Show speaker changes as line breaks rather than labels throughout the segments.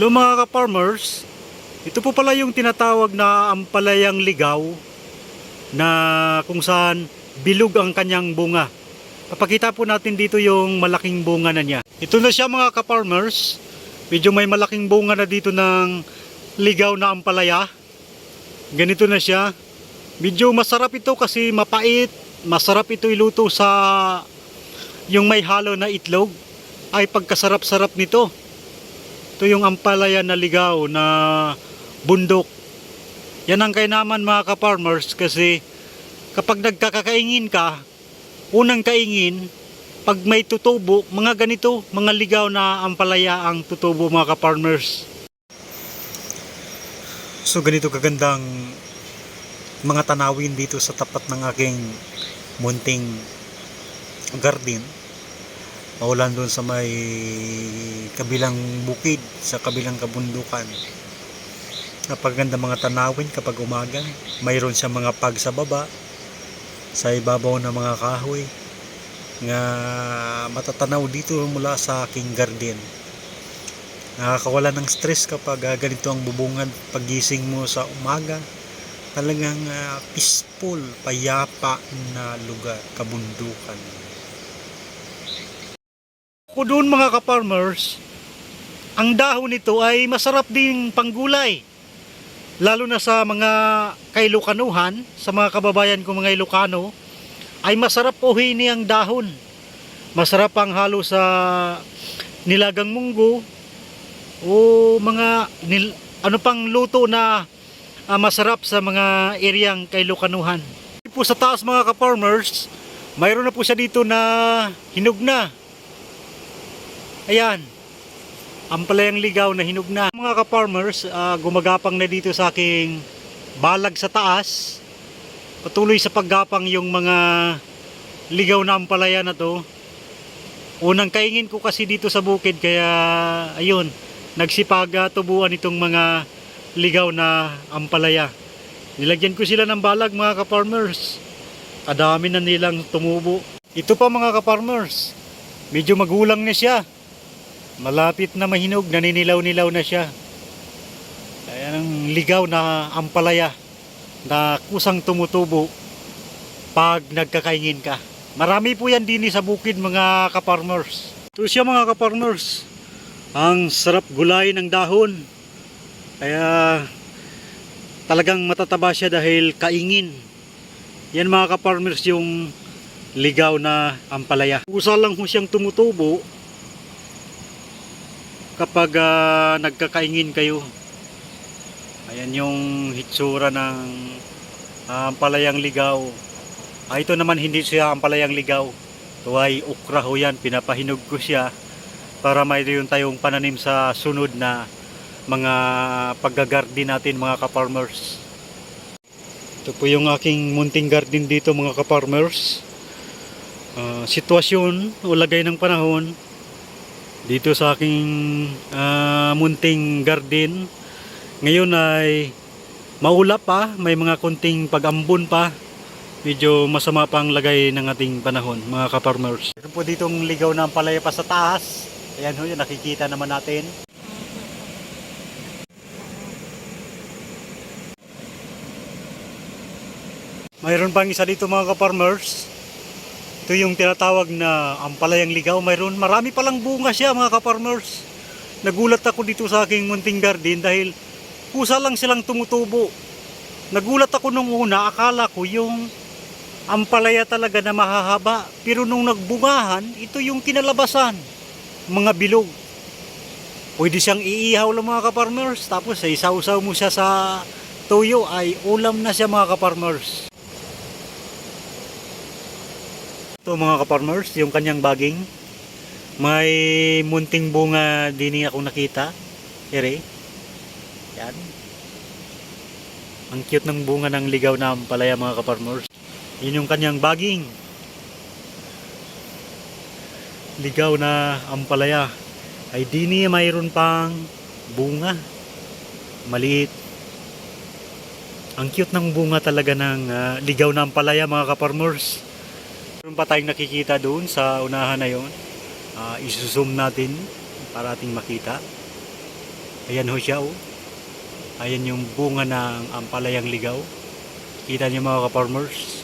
Hello mga ka-farmers, ito po pala yung tinatawag na ampalayang ligaw na kung saan bilog ang kanyang bunga. Papakita po natin dito yung malaking bunga na niya. Ito na siya mga ka-farmers, medyo may malaking bunga na dito ng ligaw na ampalaya. Ganito na siya, medyo masarap ito kasi mapait, masarap ito iluto sa yung may halo na itlog, ay pagkasarap-sarap nito. Ito yung ampalaya na ligaw na bundok. Yan ang kainaman mga ka-farmers kasi kapag nagkakaingin ka, unang kaingin, pag may tutubo, mga ganito, mga ligaw na ampalaya ang tutubo mga ka-farmers. So ganito kagandang mga tanawin dito sa tapat ng aking munting garden. Maulan doon sa may kabilang bukid, sa kabilang kabundukan. Napaganda mga tanawin kapag umaga. Mayroon siya mga pag sa baba, sa ibabaw ng mga kahoy nga matatanaw dito mula sa aking garden. Nakakawala ng stress kapag ganito ang bubungan pagising mo sa umaga. Talagang peaceful, payapa na lugar, kabundukan. Kung doon mga ka-farmers, ang dahon nito ay masarap ding panggulay. Lalo na sa mga kailukanuhan, sa mga kababayan ko mga Ilocano, ay masarap uhin ang dahon. Masarap ang halo sa nilagang munggo o mga ano pang luto na masarap sa mga ereyang kailukanuhan. Po sa taas mga ka-farmers, mayroon na po siya dito na hinog na. Ayan, ampalayang ligaw na hinog na. Mga ka-farmers, gumagapang na dito sa aking balag sa taas. Patuloy sa paggapang yung mga ligaw na ampalaya na to. Unang kaingin ko kasi dito sa bukid, kaya ayun, nagsipag tubuan itong mga ligaw na ampalaya. Nilagyan ko sila ng balag mga ka-farmers. Kadami na nilang tumubo. Ito pa mga ka-farmers, medyo magulang na siya. Malapit na mahinog, naninilaw-nilaw na siya. Ayan ang ligaw na ampalaya na kusang tumutubo pag nagkakaingin ka. Marami po yan din sa bukid mga ka-farmers. Ito siya mga ka-farmers. Ang sarap gulayin ng dahon. Kaya talagang matataba siya dahil kaingin. Yan mga ka-farmers yung ligaw na ampalaya. Kusa lang mo siyang tumutubo kapag nagkakaingin kayo. Ayan yung hitsura ng ampalayang ligaw. Ito naman hindi siya ampalayang ligaw. Ito ay okra ho yan. Pinapahinog ko siya para mayroon tayong pananim sa sunod na mga paggagarden natin mga ka-farmers. Ito po yung aking munting garden dito mga ka-farmers. Sitwasyon o lagay ng panahon dito sa aking munting garden ngayon ay maulap pa, may mga kunting pag-ambon pa, medyo masama pang lagay ng ating panahon mga ka-farmers. Ito po ditong ligaw na ampalaya pa sa taas. Ayan ho, yun, nakikita naman natin. Mayroon pang isa dito mga ka-farmers. Ito yung tinatawag na ampalayang ligaw. Marami palang bunga siya mga ka-farmers. Nagulat ako dito sa aking munting garden dahil kusa lang silang tumutubo. Nagulat ako nung una, akala ko yung ampalaya talaga na mahahaba. Pero nung nagbungahan, ito yung kinalabasan. Mga bilog. Pwede siyang iihaw lang mga ka-farmers. Tapos isaw-saw mo siya sa tuyo ay ulam na siya mga ka-farmers. Ito mga ka-farmers, yung kanyang baging. May munting bunga din ako nakita. Ere. Yan. Ang cute ng bunga ng ligaw na ampalaya mga ka-farmers. Yun yung kanyang baging. Ligaw na ampalaya. Ay dini mayroon pang bunga. Maliit. Ang cute ng bunga talaga ng ligaw na ampalaya mga ka-farmers. Meron pa tayong nakikita doon sa unahan na yun. Isusum natin para ating makita. Ayan ho siya oh. Ayan yung bunga ng ampalayang ligaw. Kita niyo mga ka-farmers.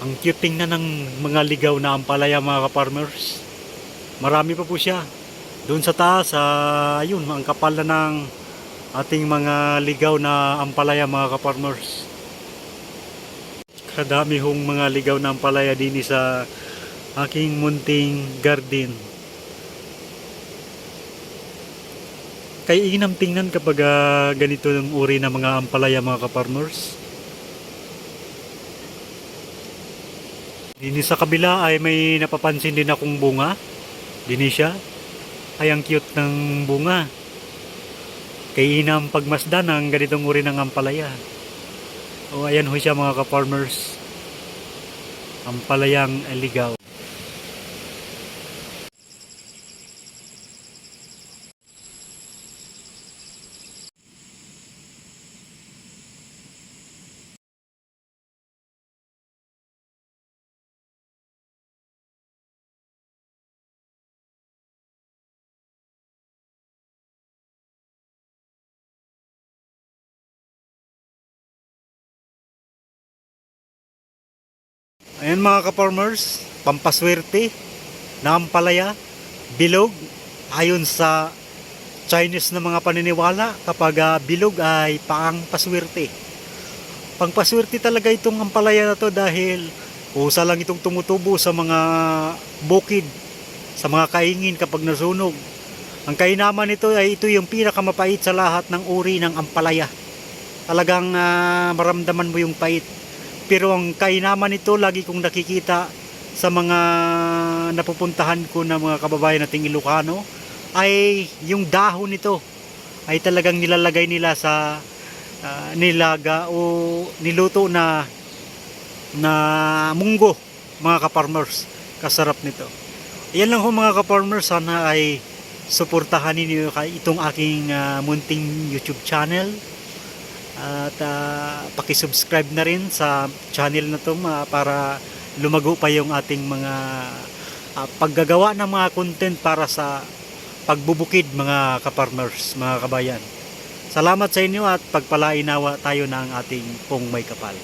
Ang cute tingnan ng mga ligaw na ampalaya mga ka-farmers. Marami pa po siya. Doon sa taas, ayun, ang kapal na ng ating mga ligaw na ampalaya mga ka-farmers. Kadami hong mga ligaw na ampalaya din sa aking munting garden. Kaya inam tingnan kapag ganito ng uri ng mga ampalaya mga ka-farmers. Dini sa kabila ay may napapansin din akong bunga. Dini siya. Ay ang cute ng bunga. Kaya inam pagmasdan ng ganitong uri ng ampalaya. O ayan ho siya mga ka-farmers. Ampalayang ligaw. Ayan mga ka-farmers, pampaswerte na ampalaya, bilog, ayon sa Chinese na mga paniniwala, kapag bilog ay pangpaswerte. Pangpaswerte talaga itong ampalaya na to dahil usa lang itong tumutubo sa mga bukid, sa mga kaingin kapag nasunog. Ang kainaman nito ay ito yung pinakamapait sa lahat ng uri ng ampalaya. Talagang maramdaman mo yung pait. Pero ang kainaman nito, lagi kong nakikita sa mga napupuntahan ko na mga kababayan nating Ilocano, ay yung dahon nito ay talagang nilalagay nila sa nilaga o niluto na munggo mga ka-farmers. Kasarap nito. Yan lang ho mga ka-farmers, sana ay suportahan niyo itong aking munting YouTube channel. At paki-subscribe na rin sa channel na to para lumago pa yung ating mga paggagawa ng mga content para sa pagbubukid mga ka-farmers, mga kabayan. Salamat sa inyo at pagpalainawa tayo ng ating pong may kapal.